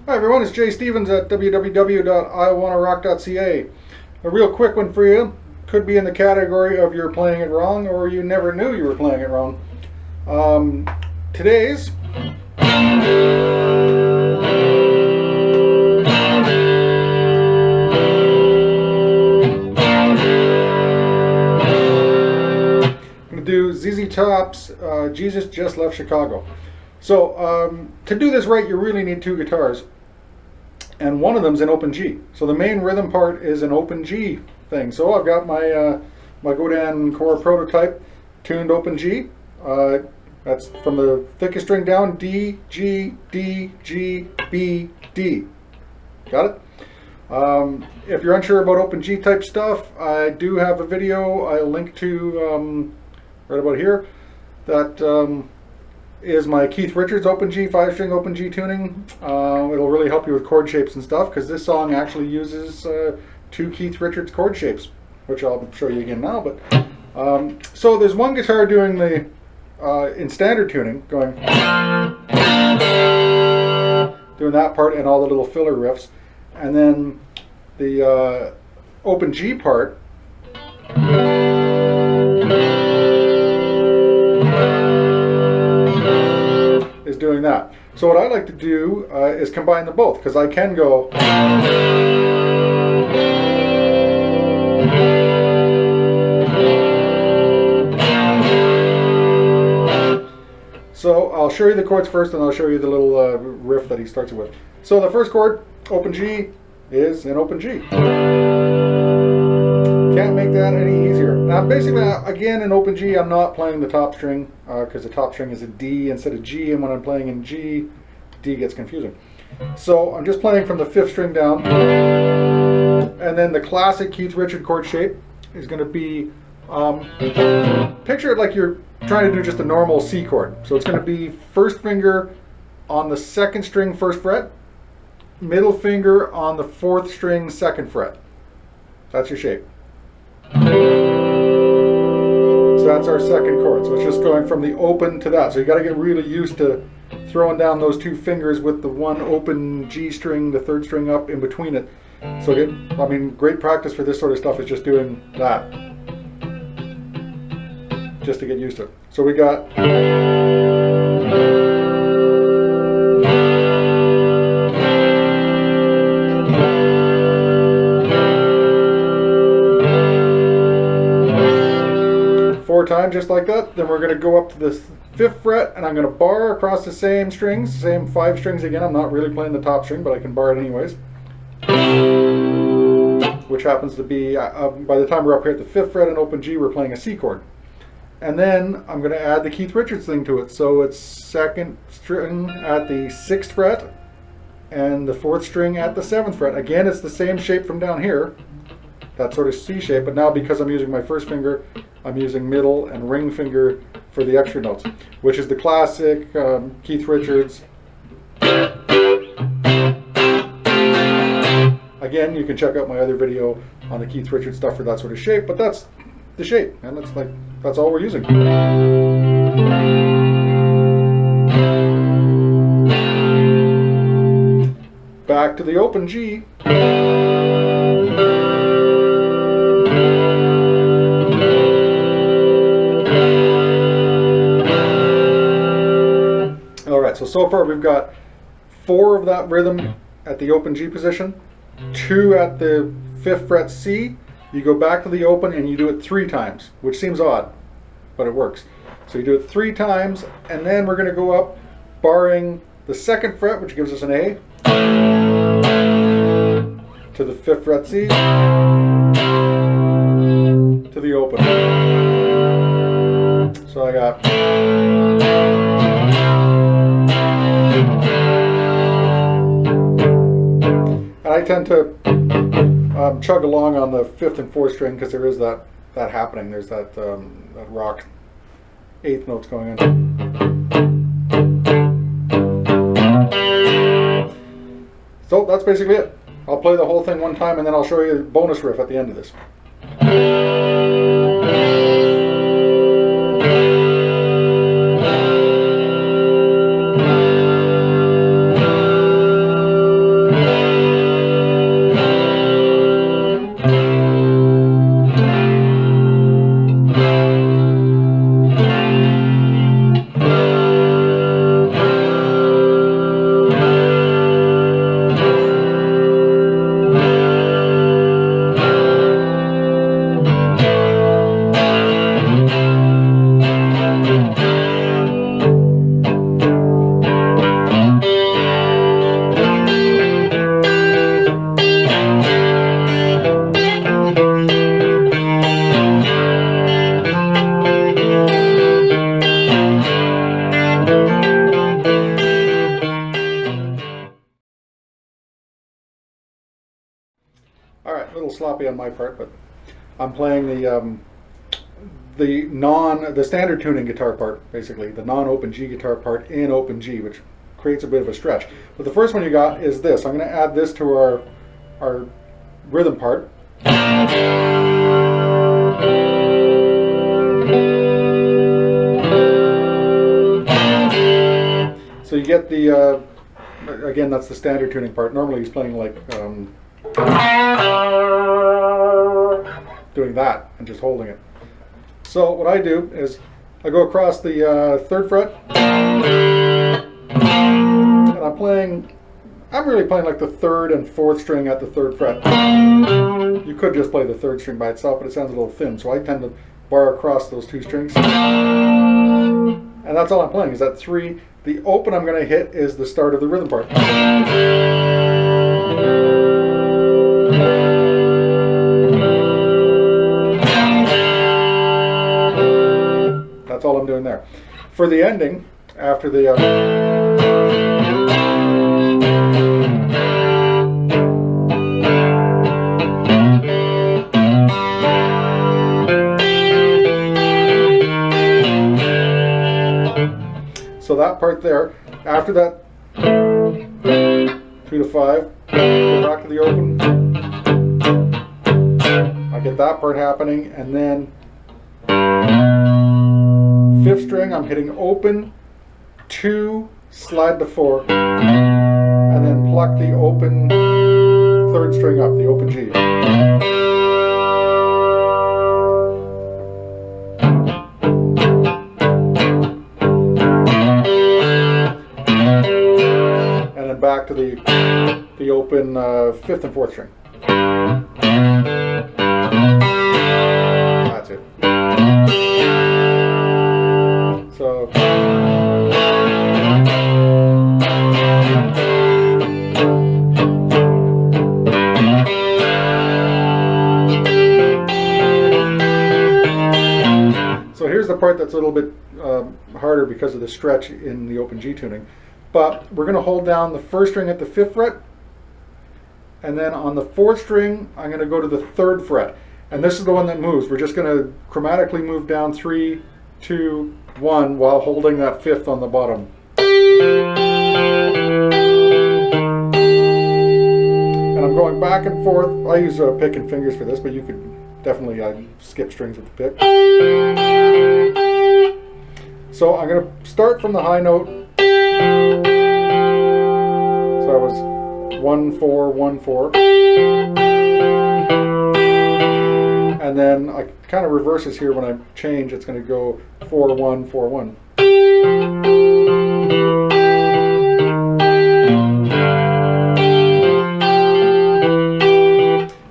Hi everyone, it's Jay Stevens at www.iwannarock.ca. A real quick one for you. Could be in the category of you're playing it wrong or you never knew you were playing it wrong. Today's I'm going to do ZZ Top's Jesus Just Left Chicago. So to do this right, you really need two guitars, and one of them's an open G. So the main rhythm part is an open G thing. So I've got my my Godin Core prototype tuned open G. That's from the thickest string down, D, G, D, G, B, D. Got it? If you're unsure about open G type stuff, I do have a video I'll link to right about here that is my Keith Richards open G, 5-string open G tuning. It'll really help you with chord shapes and stuff, because this song actually uses two Keith Richards chord shapes, which I'll show you again now. But so there's one guitar doing the in standard tuning, going doing that part and all the little filler riffs, and then the open G part is doing that. So what I like to do is combine them both, because I can go so I'll show you the chords first, and I'll show you the little riff that he starts with. So the first chord, open G, is an open G. Can't make that any easier. Now basically, again, in open G, I'm not playing the top string, because the top string is a D instead of G, and when I'm playing in G, D gets confusing. So I'm just playing from the 5th string down, and then the classic Keith Richards chord shape is going to be, picture it like you're trying to do just a normal C chord. So it's going to be first finger on the 2nd string 1st fret, middle finger on the 4th string 2nd fret. That's your shape. So that's our second chord. So it's just going from the open to that. So you got to get really used to throwing down those two fingers with the one open G string, the 3rd string up in between it. So I mean, great practice for this sort of stuff is just doing that, just to get used to it. So we got time just like that. Then we're going to go up to the 5th fret, and I'm going to bar across the same strings, same 5 strings again. I'm not really playing the top string, but I can bar it anyways, which happens to be by the time we're up here at the 5th fret in open G, we're playing a C chord. And then I'm going to add the Keith Richards thing to it. So it's 2nd string at the 6th fret and the 4th string at the 7th fret. Again, it's the same shape from down here, that sort of C shape, but now because I'm using my 1st finger, I'm using middle and ring finger for the extra notes, which is the classic Keith Richards. Again, you can check out my other video on the Keith Richards stuff for that sort of shape, but that's the shape, and that's all we're using. Back to the open G. So far we've got 4 of that rhythm at the open G position, 2 at the 5th fret C. You go back to the open and you do it 3 times, which seems odd, but it works. So you do it 3 times, and then we're going to go up, barring the 2nd fret, which gives us an A, to the 5th fret C, to the open. So I got, and I tend to chug along on the 5th and 4th string, because there is that happening. There's that rock 8th notes going on. So that's basically it. I'll play the whole thing one time, and then I'll show you the bonus riff at the end of this. All right, a little sloppy on my part, but I'm playing the standard tuning guitar part, basically the non-open G guitar part in open G, which creates a bit of a stretch. But the first one you got is this. I'm going to add this to our rhythm part. So you get the, again, that's the standard tuning part. Normally he's playing like, doing that and just holding it. So what I do is I go across the 3rd fret, and I'm really playing like the 3rd and 4th string at the 3rd fret. You could just play the 3rd string by itself, but it sounds a little thin, so I tend to bar across those 2 strings. And that's all I'm playing, is that 3. The open I'm going to hit is the start of the rhythm part. That's all I'm doing there. For the ending, after the so that part there, after that 2 to 5, go back to the open. I get that part happening, and then 5th string, I'm hitting open, 2, slide to 4, and then pluck the open 3rd string up, the open G. And then back to the open 5th and 4th string. That's it. So here's the part that's a little bit harder because of the stretch in the open G tuning. But we're going to hold down the 1st string at the 5th fret, and then on the 4th string I'm going to go to the 3rd fret, and this is the one that moves. We're just going to chromatically move down 3, 2, 1 while holding that 5th on the bottom. And I'm going back and forth. I use pick and fingers for this, but you could definitely skip strings with the pick. So I'm going to start from the high note. So that was 1, 4, 1, 4. And then I kind of reverses here when I change. It's going to go 4, 1, 4, 1.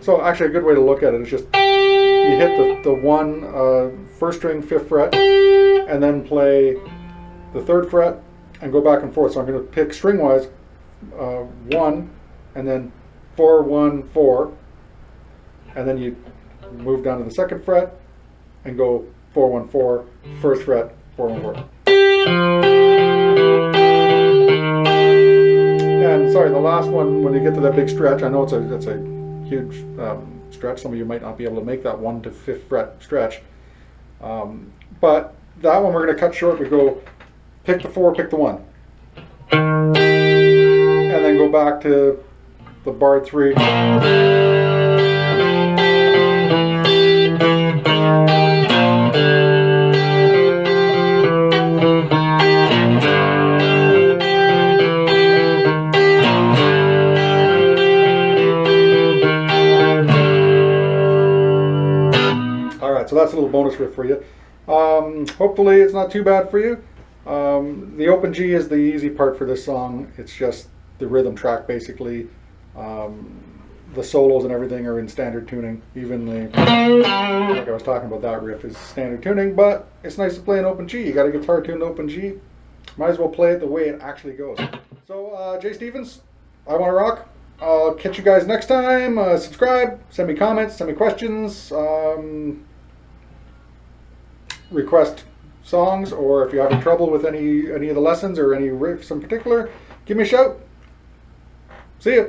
So actually a good way to look at it is just you hit the 1 1st string 5th fret, and then play the 3rd fret and go back and forth. So I'm going to pick string wise 1 and then 4, 1, 4, and then you move down to the 2nd fret and go 4, 1, 4, 1st fret 4, 1, 4. And sorry, the last one, when you get to that big stretch, I know it's a huge stretch. Some of you might not be able to make that 1 to 5th fret stretch, but that one we're going to cut short. We go pick the 4, pick the 1, and then go back to the barred 3. Alright, so that's a little bonus riff for you. Hopefully it's not too bad for you. The open G is the easy part for this song. It's just the rhythm track basically. The solos and everything are in standard tuning. Even the, like I was talking about, that riff is standard tuning, but it's nice to play an open G. You got a guitar tuned open G, might as well play it the way it actually goes. So Jay Stevens, I Want to Rock. I'll catch you guys next time. Subscribe, send me comments, send me questions, request songs, or if you're having trouble with any of the lessons or any riffs in particular, give me a shout. See ya.